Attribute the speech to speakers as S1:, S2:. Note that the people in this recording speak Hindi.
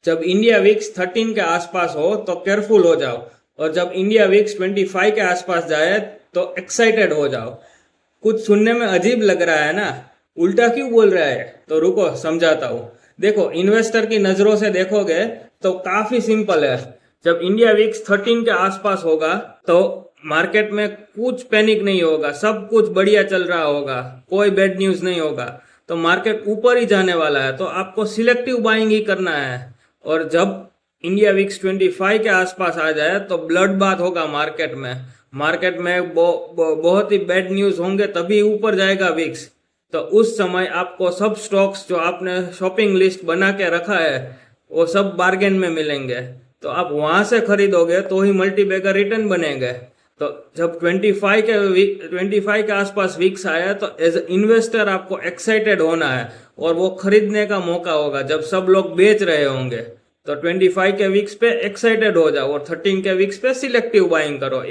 S1: जब इंडिया विक्स 13 के आसपास हो तो केयरफुल हो जाओ, और जब इंडिया विक्स 25 के आसपास जाए तो एक्साइटेड हो जाओ। कुछ सुनने में अजीब लग रहा है ना, उल्टा क्यों बोल रहा है? तो रुको समझाता हूँ। देखो, इन्वेस्टर की नजरों से देखोगे तो काफी सिंपल है। जब इंडिया विक्स 13 के आसपास होगा तो मार्केट में कुछ पैनिक नहीं होगा, सब कुछ बढ़िया चल रहा होगा, कोई बैड न्यूज नहीं होगा, तो मार्केट ऊपर ही जाने वाला है। तो आपको सिलेक्टिव बाइंग ही करना है। और जब इंडिया विक्स 25 के आसपास आ जाए तो ब्लड बाथ होगा मार्केट में। मार्केट में बहुत ही बैड न्यूज होंगे, तभी ऊपर जाएगा विक्स। तो उस समय आपको सब स्टॉक्स जो आपने शॉपिंग लिस्ट बना के रखा है वो सब बार्गेन में मिलेंगे। तो आप वहां से खरीदोगे तो ही मल्टी बैगर रिटर्न बनेंगे। तो जब 25 के आसपास विक्स आया तो एज इन्वेस्टर आपको एक्साइटेड होना है, और वो खरीदने का मौका होगा जब सब लोग बेच रहे होंगे। तो 25 के विक्स पे एक्साइटेड हो जाओ और 13 के विक्स पे सिलेक्टिव बाइंग करो।